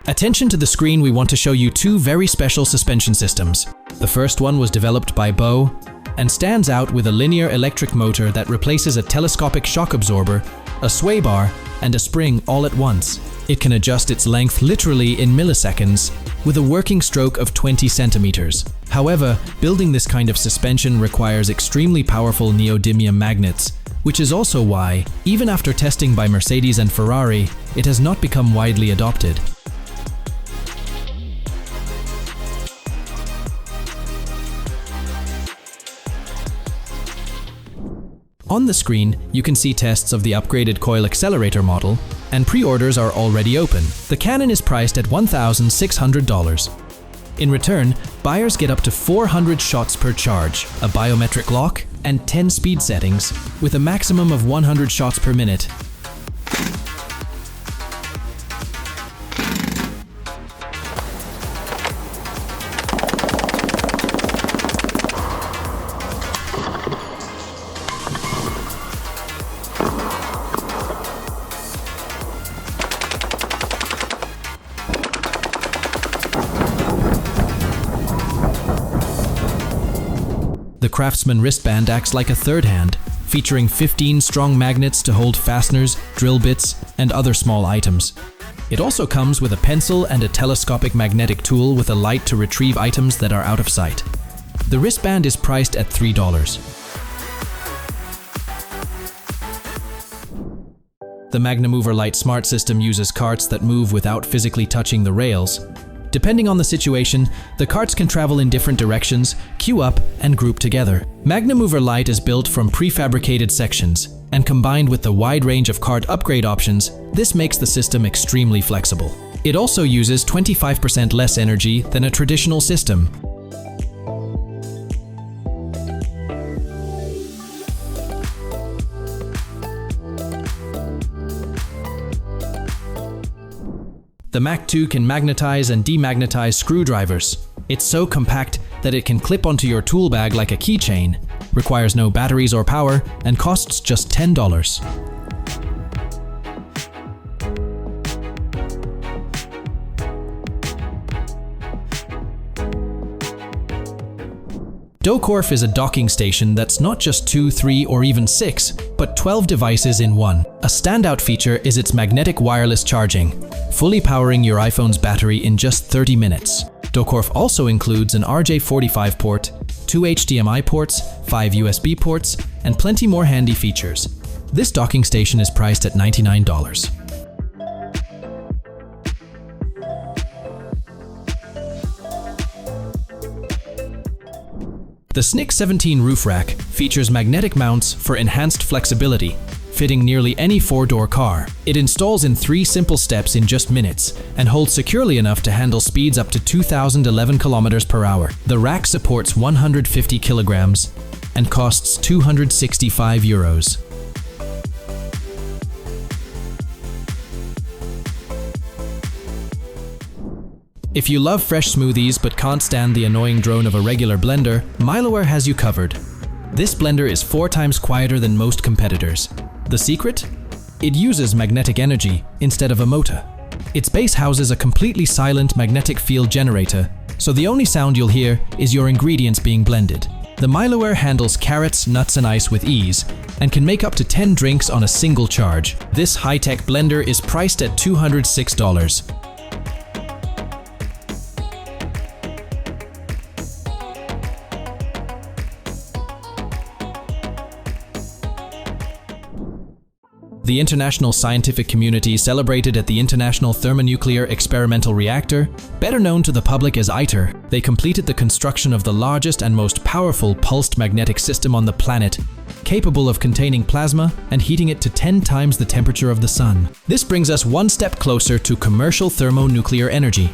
Attention to the screen, we want to show you two very special suspension systems. The first one was developed by Bow and stands out with a linear electric motor that replaces a telescopic shock absorber, a sway bar, and a spring all at once. It can adjust its length literally in milliseconds with a working stroke of 20 centimeters. However, building this kind of suspension requires extremely powerful neodymium magnets, which is also why, even after testing by Mercedes and Ferrari, it has not become widely adopted. On the screen, you can see tests of the upgraded coil accelerator model, and pre-orders are already open. The Cannon is priced at $1,600. In return, buyers get up to 400 shots per charge, a biometric lock, and 10 speed settings, with a maximum of 100 shots per minute. The Craftsman wristband acts like a third hand, featuring 15 strong magnets to hold fasteners, drill bits, and other small items. It also comes with a pencil and a telescopic magnetic tool with a light to retrieve items that are out of sight. The wristband is priced at $3. The MagnaMover Lite Smart System uses carts that move without physically touching the rails. Depending on the situation, the carts can travel in different directions, queue up, and group together. MagnaMover Lite is built from prefabricated sections, and combined with the wide range of cart upgrade options, this makes the system extremely flexible. It also uses 25% less energy than a traditional system. The Mac 2 can magnetize and demagnetize screwdrivers. It's so compact that it can clip onto your tool bag like a keychain, requires no batteries or power, and costs just $10. DoCorf is a docking station that's not just 2, 3, or even 6, but 12 devices in one. A standout feature is its magnetic wireless charging, fully powering your iPhone's battery in just 30 minutes. DoCorf also includes an RJ45 port, 2 HDMI ports, 5 USB ports, and plenty more handy features. This docking station is priced at $99. The SNIC 17 roof rack features magnetic mounts for enhanced flexibility, fitting nearly any 4-door car. It installs in 3 simple steps in just minutes and holds securely enough to handle speeds up to 2,011 km per hour. The rack supports 150 kilograms and costs €265. If you love fresh smoothies but can't stand the annoying drone of a regular blender, Miloware has you covered. This blender is 4 times quieter than most competitors. The secret? It uses magnetic energy instead of a motor. Its base houses a completely silent magnetic field generator, so the only sound you'll hear is your ingredients being blended. The Miloware handles carrots, nuts, and ice with ease, and can make up to 10 drinks on a single charge. This high-tech blender is priced at $206. The international scientific community celebrated at the International Thermonuclear Experimental Reactor, better known to the public as ITER. They completed the construction of the largest and most powerful pulsed magnetic system on the planet, capable of containing plasma and heating it to 10 times the temperature of the sun. This brings us one step closer to commercial thermonuclear energy.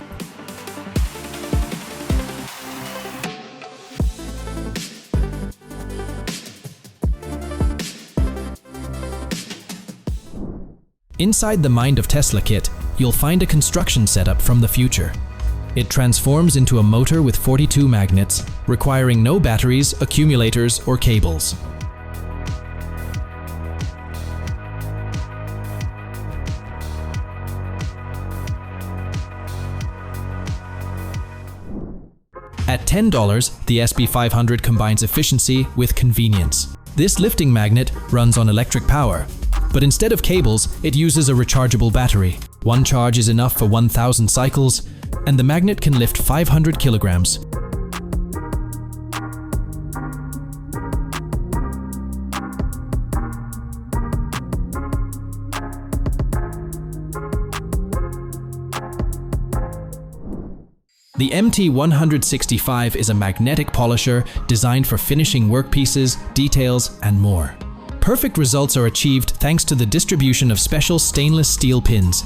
Inside the Mind of Tesla kit, you'll find a construction setup from the future. It transforms into a motor with 42 magnets, requiring no batteries, accumulators, or cables. At $10, the SB500 combines efficiency with convenience. This lifting magnet runs on electric power, but instead of cables, it uses a rechargeable battery. One charge is enough for 1,000 cycles, and the magnet can lift 500 kilograms. The MT165 is a magnetic polisher designed for finishing workpieces, details, and more. Perfect results are achieved thanks to the distribution of special stainless steel pins.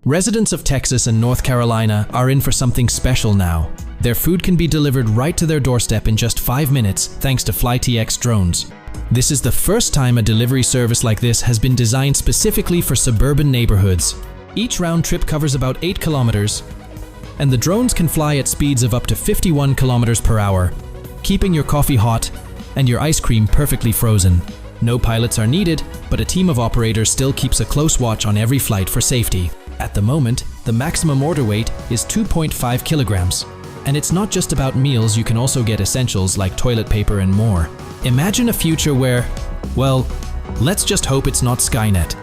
Residents of Texas and North Carolina are in for something special now. Their food can be delivered right to their doorstep in just 5 minutes thanks to FlyTX drones. This is the first time a delivery service like this has been designed specifically for suburban neighborhoods. Each round trip covers about 8 kilometers, and the drones can fly at speeds of up to 51 kilometers per hour, keeping your coffee hot and your ice cream perfectly frozen. No pilots are needed, but a team of operators still keeps a close watch on every flight for safety. At the moment, the maximum order weight is 2.5 kilograms. And it's not just about meals, you can also get essentials like toilet paper and more. Imagine a future where, well, let's just hope it's not Skynet.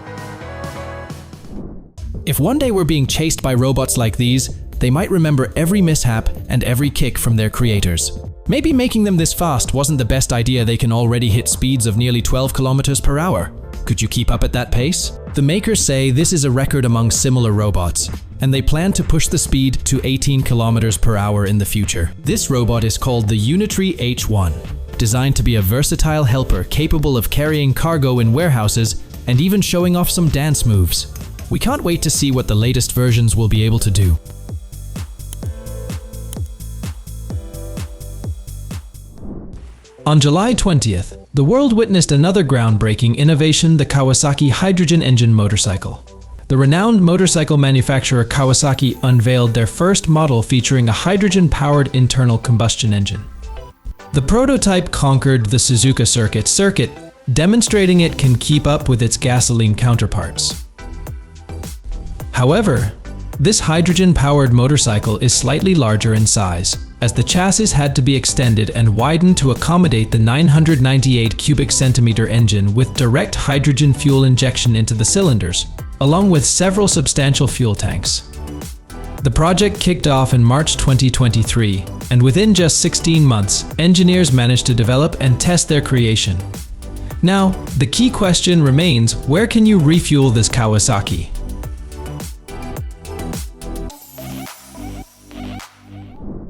If one day we're being chased by robots like these, they might remember every mishap and every kick from their creators. Maybe making them this fast wasn't the best idea. They can already hit speeds of nearly 12 kilometers per hour. Could you keep up at that pace? The makers say this is a record among similar robots, and they plan to push the speed to 18 kilometers per hour in the future. This robot is called the Unitree H1, designed to be a versatile helper capable of carrying cargo in warehouses and even showing off some dance moves. We can't wait to see what the latest versions will be able to do. On July 20th, the world witnessed another groundbreaking innovation, the Kawasaki hydrogen engine motorcycle. The renowned motorcycle manufacturer Kawasaki unveiled their first model featuring a hydrogen-powered internal combustion engine. The prototype conquered the Suzuka circuit, demonstrating it can keep up with its gasoline counterparts. However, this hydrogen-powered motorcycle is slightly larger in size, as the chassis had to be extended and widened to accommodate the 998 cubic centimeter engine with direct hydrogen fuel injection into the cylinders, along with several substantial fuel tanks. The project kicked off in March 2023, and within just 16 months, engineers managed to develop and test their creation. Now, the key question remains, where can you refuel this Kawasaki?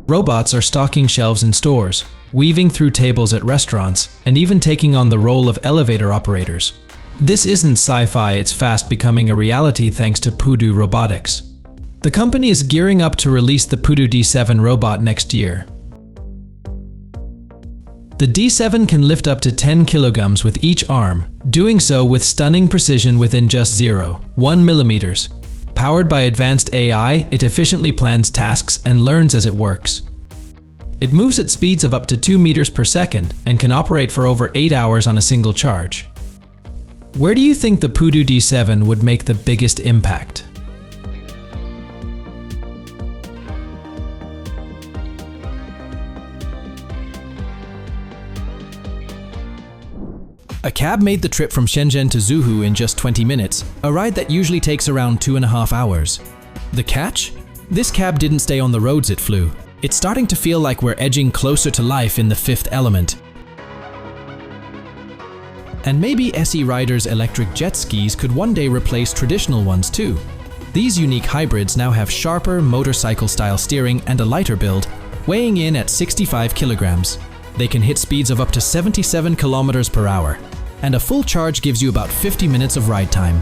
Robots are stocking shelves in stores, weaving through tables at restaurants, and even taking on the role of elevator operators. This isn't sci-fi, it's fast becoming a reality thanks to Pudu Robotics. The company is gearing up to release the Pudu D7 robot next year. The D7 can lift up to 10 kilograms with each arm, doing so with stunning precision within just 0.1 millimeters. Powered by advanced AI, it efficiently plans tasks and learns as it works. It moves at speeds of up to 2 meters per second and can operate for over 8 hours on a single charge. Where do you think the Pudu D7 would make the biggest impact? A cab made the trip from Shenzhen to Zhuhai in just 20 minutes, a ride that usually takes around 2.5 hours. The catch? This cab didn't stay on the roads it flew. It's starting to feel like we're edging closer to life in the fifth element. And maybe SE Rider's electric jet skis could one day replace traditional ones too. These unique hybrids now have sharper motorcycle-style steering and a lighter build, weighing in at 65 kilograms. They can hit speeds of up to 77 kilometers per hour, and a full charge gives you about 50 minutes of ride time.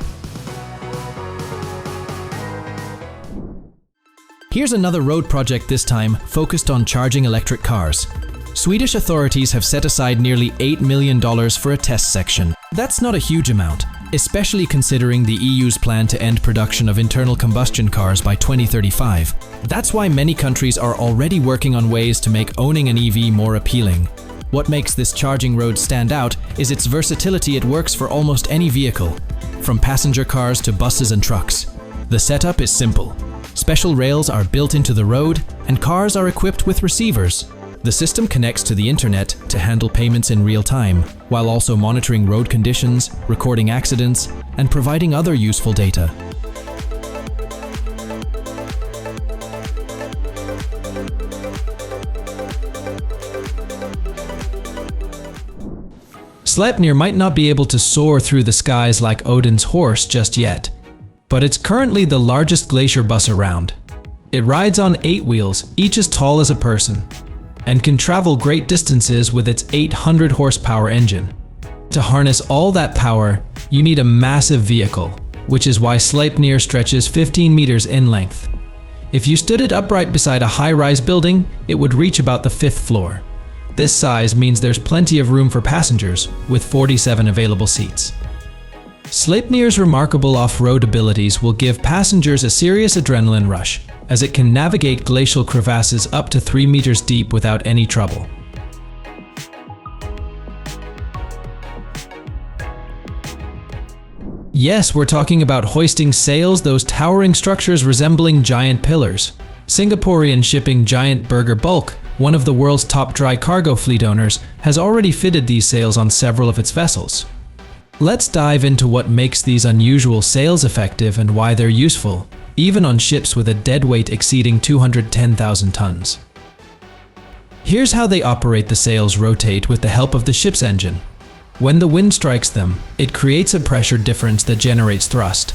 Here's another road project, this time focused on charging electric cars. Swedish authorities have set aside nearly $8 million for a test section. That's not a huge amount, especially considering the EU's plan to end production of internal combustion cars by 2035. That's why many countries are already working on ways to make owning an EV more appealing. What makes this charging road stand out is its versatility. It works for almost any vehicle, from passenger cars to buses and trucks. The setup is simple. Special rails are built into the road, and cars are equipped with receivers. The system connects to the internet to handle payments in real time, while also monitoring road conditions, recording accidents, and providing other useful data. Sleipnir might not be able to soar through the skies like Odin's horse just yet, but it's currently the largest glacier bus around. It rides on 8 wheels, each as tall as a person, and can travel great distances with its 800 horsepower engine. To harness all that power, you need a massive vehicle, which is why Sleipnir stretches 15 meters in length. If you stood it upright beside a high-rise building, it would reach about the 5th floor. This size means there's plenty of room for passengers, with 47 available seats. Sleipnir's remarkable off-road abilities will give passengers a serious adrenaline rush, as it can navigate glacial crevasses up to 3 meters deep without any trouble. Yes, we're talking about hoisting sails, those towering structures resembling giant pillars. Singaporean shipping giant Burger Bulk, one of the world's top dry cargo fleet owners, has already fitted these sails on several of its vessels. Let's dive into what makes these unusual sails effective and why they're useful, even on ships with a deadweight exceeding 210,000 tons. Here's how they operate. The sails rotate with the help of the ship's engine. When the wind strikes them, it creates a pressure difference that generates thrust.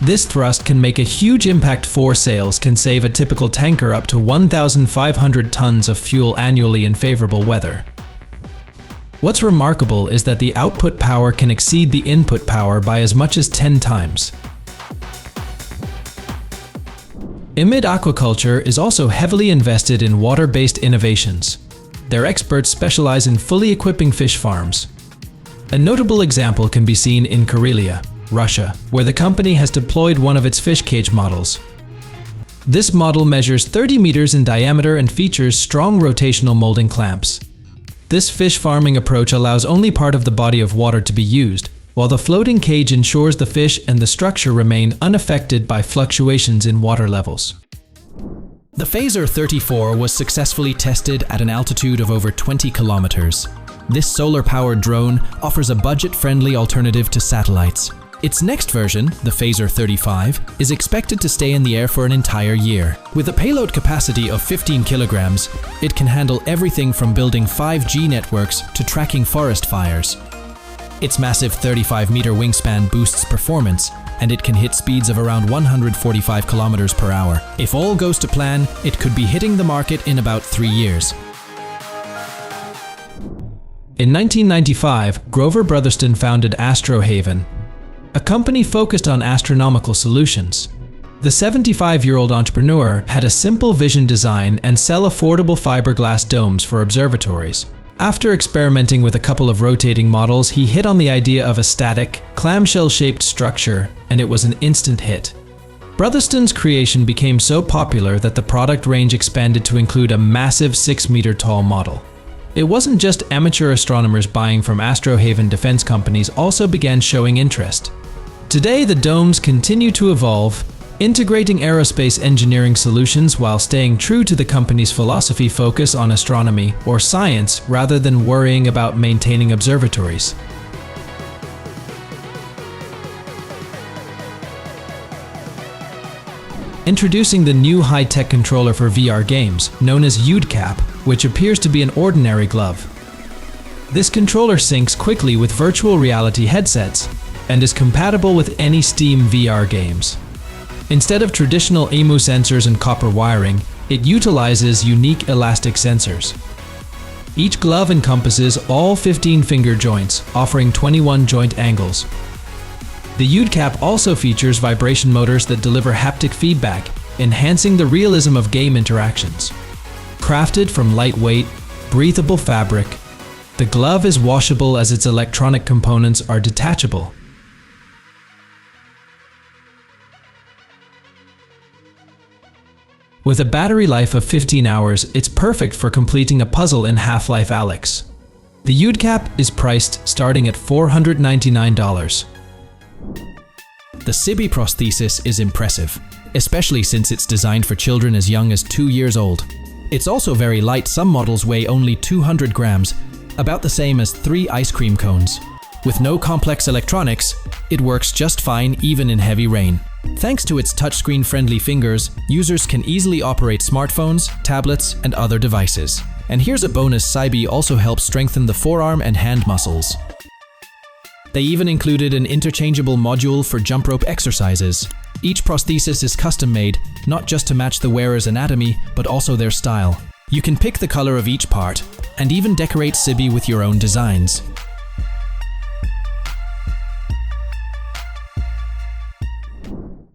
This thrust can make a huge impact. 4 sails can save a typical tanker up to 1,500 tons of fuel annually in favorable weather. What's remarkable is that the output power can exceed the input power by as much as 10 times. Imid Aquaculture is also heavily invested in water-based innovations. Their experts specialize in fully equipping fish farms. A notable example can be seen in Karelia, Russia, where the company has deployed one of its fish cage models. This model measures 30 meters in diameter and features strong rotational molding clamps. This fish farming approach allows only part of the body of water to be used, while the floating cage ensures the fish and the structure remain unaffected by fluctuations in water levels. The Phaser 34 was successfully tested at an altitude of over 20 kilometers. This solar-powered drone offers a budget-friendly alternative to satellites. Its next version, the Phaser 35, is expected to stay in the air for an entire year. With a payload capacity of 15 kilograms, it can handle everything from building 5G networks to tracking forest fires. Its massive 35-meter wingspan boosts performance, and it can hit speeds of around 145 kilometers per hour. If all goes to plan, it could be hitting the market in about 3 years. In 1995, Grover Brotherston founded Astrohaven, a company focused on astronomical solutions. The 75-year-old entrepreneur had a simple vision design and sell affordable fiberglass domes for observatories. After experimenting with a couple of rotating models, he hit on the idea of a static, clamshell-shaped structure, and it was an instant hit. Brotherston's creation became so popular that the product range expanded to include a massive 6-meter-tall model. It wasn't just amateur astronomers buying from Astrohaven. Defense companies also began showing interest. Today, the domes continue to evolve, integrating aerospace engineering solutions while staying true to the company's philosophy: focus on astronomy or science rather than worrying about maintaining observatories. Introducing the new high-tech controller for VR games, known as UDCAP, which appears to be an ordinary glove. This controller syncs quickly with virtual reality headsets and is compatible with any Steam VR games. Instead of traditional EMU sensors and copper wiring, it utilizes unique elastic sensors. Each glove encompasses all 15 finger joints, offering 21 joint angles. The UDCAP also features vibration motors that deliver haptic feedback, enhancing the realism of game interactions. Crafted from lightweight, breathable fabric, the glove is washable as its electronic components are detachable. With a battery life of 15 hours, it's perfect for completing a puzzle in Half-Life Alyx. The UDCAP is priced starting at $499. The Sibi prosthesis is impressive, especially since it's designed for children as young as 2 years old. It's also very light. Some models weigh only 200 grams, about the same as 3 ice cream cones. With no complex electronics, it works just fine even in heavy rain. Thanks to its touchscreen-friendly fingers, users can easily operate smartphones, tablets, and other devices. And here's a bonus: Sibi also helps strengthen the forearm and hand muscles. They even included an interchangeable module for jump rope exercises. Each prosthesis is custom-made, not just to match the wearer's anatomy, but also their style. You can pick the color of each part, and even decorate Sibi with your own designs.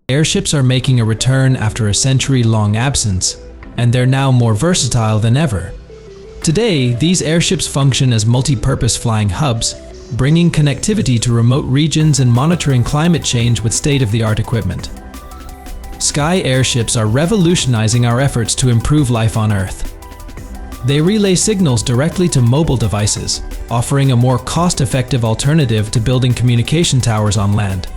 Airships are making a return after a century-long absence, and they're now more versatile than ever. Today, these airships function as multi-purpose flying hubs, bringing connectivity to remote regions and monitoring climate change with state-of-the-art equipment. Sky airships are revolutionizing our efforts to improve life on Earth. They relay signals directly to mobile devices, offering a more cost-effective alternative to building communication towers on land.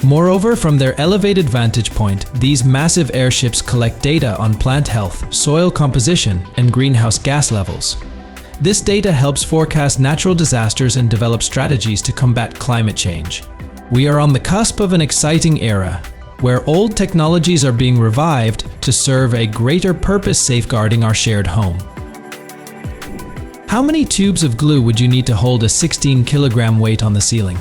Moreover, from their elevated vantage point, these massive airships collect data on plant health, soil composition, and greenhouse gas levels. This data helps forecast natural disasters and develop strategies to combat climate change. We are on the cusp of an exciting era, where old technologies are being revived to serve a greater purpose, safeguarding our shared home. How many tubes of glue would you need to hold a 16-kilogram weight on the ceiling?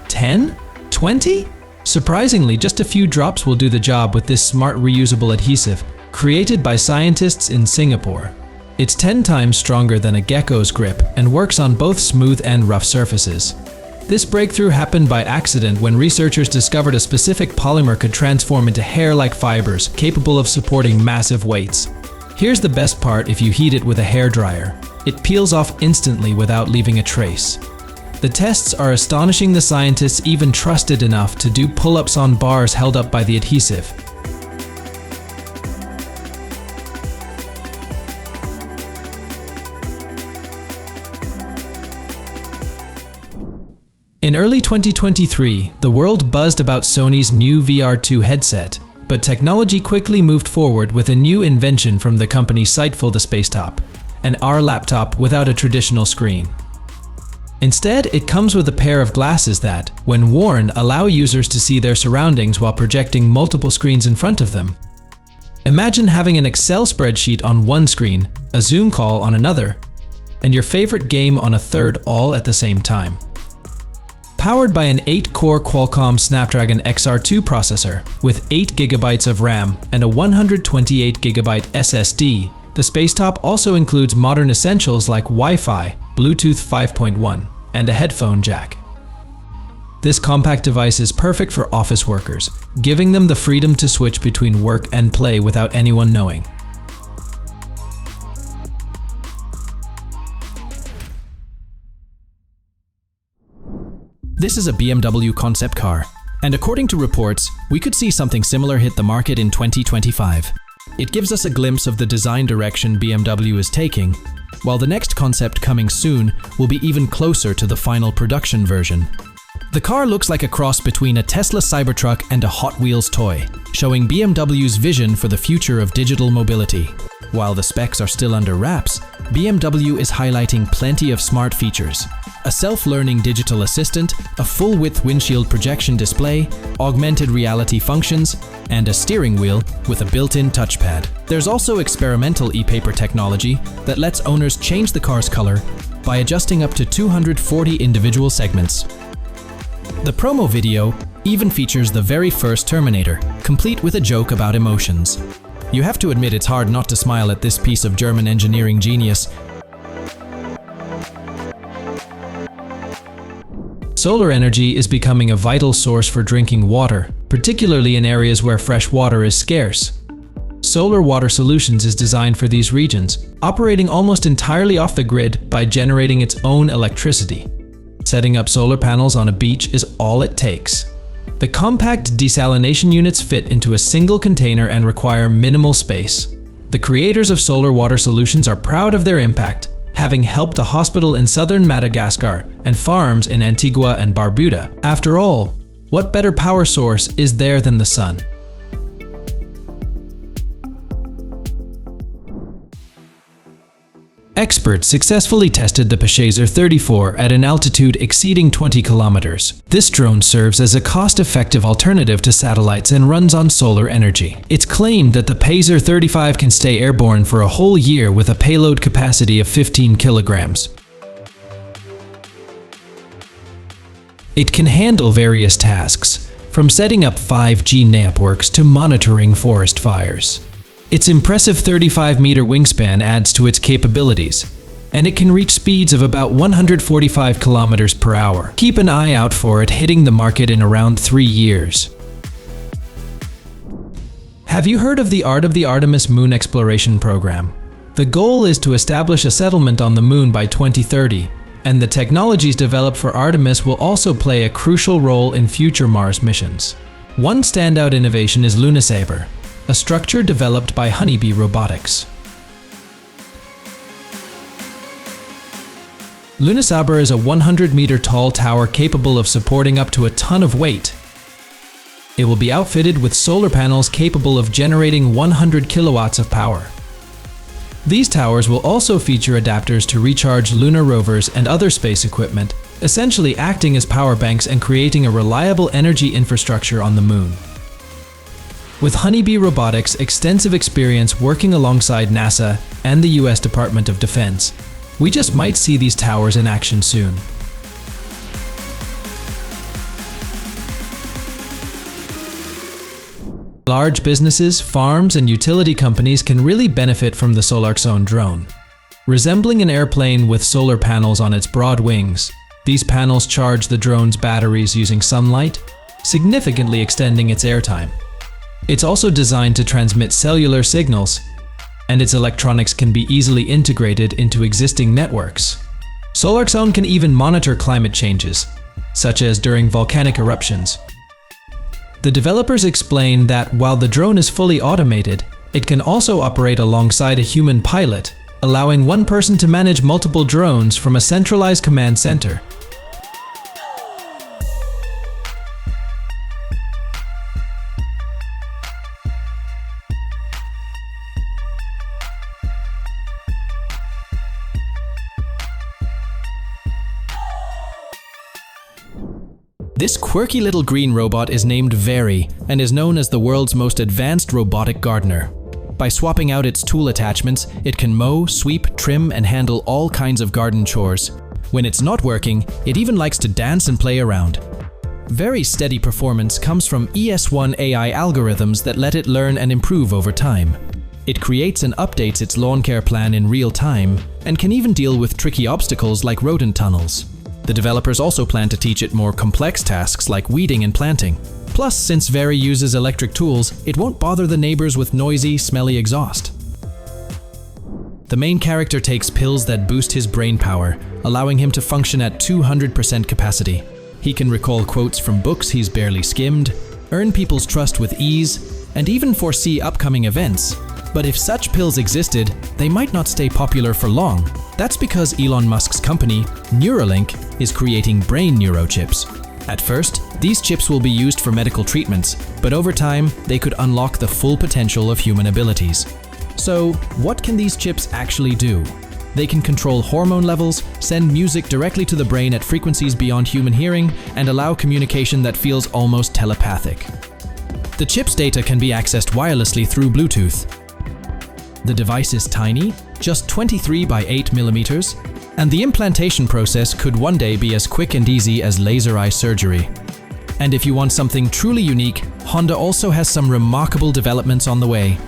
10? 20? Surprisingly, just a few drops will do the job with this smart reusable adhesive, created by scientists in Singapore. It's 10 times stronger than a gecko's grip and works on both smooth and rough surfaces. This breakthrough happened by accident when researchers discovered a specific polymer could transform into hair-like fibers capable of supporting massive weights. Here's the best part: if you heat it with a hairdryer, it peels off instantly without leaving a trace. The tests are astonishing. The scientists even trusted enough to do pull-ups on bars held up by the adhesive. In early 2023, the world buzzed about Sony's new VR2 headset, but technology quickly moved forward with a new invention from the company Sightful, the Spacetop, an AR laptop without a traditional screen. Instead, it comes with a pair of glasses that, when worn, allow users to see their surroundings while projecting multiple screens in front of them. Imagine having an Excel spreadsheet on one screen, a Zoom call on another, and your favorite game on a third, all at the same time. Powered by an 8-core Qualcomm Snapdragon XR2 processor with 8 GB of RAM and a 128 GB SSD, the Spacetop also includes modern essentials like Wi-Fi, Bluetooth 5.1, and a headphone jack. This compact device is perfect for office workers, giving them the freedom to switch between work and play without anyone knowing. This is a BMW concept car, and according to reports, we could see something similar hit the market in 2025. It gives us a glimpse of the design direction BMW is taking, while the next concept coming soon will be even closer to the final production version. The car looks like a cross between a Tesla Cybertruck and a Hot Wheels toy, showing BMW's vision for the future of digital mobility. While the specs are still under wraps, BMW is highlighting plenty of smart features. A self-learning digital assistant, a full-width windshield projection display, augmented reality functions, and a steering wheel with a built-in touchpad. There's also experimental e-paper technology that lets owners change the car's color by adjusting up to 240 individual segments. The promo video even features the very first Terminator, complete with a joke about emotions. You have to admit it's hard not to smile at this piece of German engineering genius. Solar energy is becoming a vital source for drinking water, particularly in areas where fresh water is scarce. Solar Water Solutions is designed for these regions, operating almost entirely off the grid by generating its own electricity. Setting up solar panels on a beach is all it takes. The compact desalination units fit into a single container and require minimal space. The creators of solar water solutions are proud of their impact, having helped a hospital in southern Madagascar and farms in Antigua and Barbuda. After all, what better power source is there than the sun? Experts successfully tested the Pachayzer 34 at an altitude exceeding 20 kilometers. This drone serves as a cost-effective alternative to satellites and runs on solar energy. It's claimed that the Pachayzer 35 can stay airborne for a whole year with a payload capacity of 15 kilograms. It can handle various tasks, from setting up 5G networks to monitoring forest fires. Its impressive 35-meter wingspan adds to its capabilities, and it can reach speeds of about 145 kilometers per hour. Keep an eye out for it hitting the market in around 3 years. Have you heard of the Art of the Artemis Moon Exploration Program? The goal is to establish a settlement on the Moon by 2030, and the technologies developed for Artemis will also play a crucial role in future Mars missions. One standout innovation is Lunasaber, a structure developed by Honeybee Robotics. Lunasaber is a 100-meter tall tower capable of supporting up to a ton of weight. It will be outfitted with solar panels capable of generating 100 kilowatts of power. These towers will also feature adapters to recharge lunar rovers and other space equipment, essentially acting as power banks and creating a reliable energy infrastructure on the Moon. With Honeybee Robotics' extensive experience working alongside NASA and the US Department of Defense, we just might see these towers in action soon. Large businesses, farms, and utility companies can really benefit from the SolarXone drone. Resembling an airplane with solar panels on its broad wings, these panels charge the drone's batteries using sunlight, significantly extending its airtime. It's also designed to transmit cellular signals, and its electronics can be easily integrated into existing networks. SolarXone can even monitor climate changes, such as during volcanic eruptions. The developers explain that while the drone is fully automated, it can also operate alongside a human pilot, allowing one person to manage multiple drones from a centralized command center. This quirky little green robot is named Very and is known as the world's most advanced robotic gardener. By swapping out its tool attachments, it can mow, sweep, trim, and handle all kinds of garden chores. When it's not working, it even likes to dance and play around. Very steady performance comes from ES1 AI algorithms that let it learn and improve over time. It creates and updates its lawn care plan in real time and can even deal with tricky obstacles like rodent tunnels. The developers also plan to teach it more complex tasks like weeding and planting. Plus, since Very uses electric tools, it won't bother the neighbors with noisy, smelly exhaust. The main character takes pills that boost his brain power, allowing him to function at 200% capacity. He can recall quotes from books he's barely skimmed, earn people's trust with ease, and even foresee upcoming events. But if such pills existed, they might not stay popular for long. That's because Elon Musk's company, Neuralink, is creating brain neurochips. At first, these chips will be used for medical treatments, but over time, they could unlock the full potential of human abilities. So, what can these chips actually do? They can control hormone levels, send music directly to the brain at frequencies beyond human hearing, and allow communication that feels almost telepathic. The chip's data can be accessed wirelessly through Bluetooth. The device is tiny, just 23 by 8 millimeters, and the implantation process could one day be as quick and easy as laser eye surgery. And if you want something truly unique, Honda also has some remarkable developments on the way.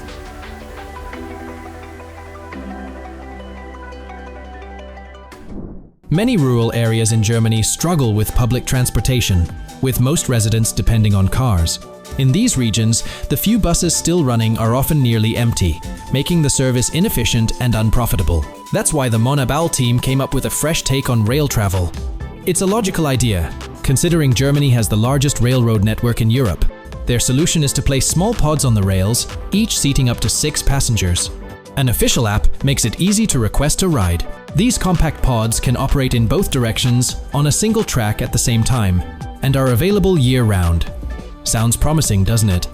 Many rural areas in Germany struggle with public transportation, with most residents depending on cars. In these regions, the few buses still running are often nearly empty, making the service inefficient and unprofitable. That's why the Monabal team came up with a fresh take on rail travel. It's a logical idea. considering Germany has the largest railroad network in Europe. Their solution is to place small pods on the rails, each seating up to 6 passengers. An official app makes it easy to request a ride. These compact pods can operate in both directions on a single track at the same time and are available year-round. Sounds promising, doesn't it?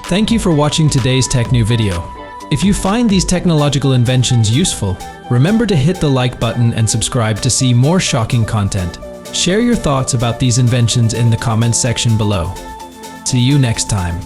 Thank you for watching today's TechNew video. If you find these technological inventions useful, remember to hit the like button and subscribe to see more shocking content. Share your thoughts about these inventions in the comments section below. See you next time.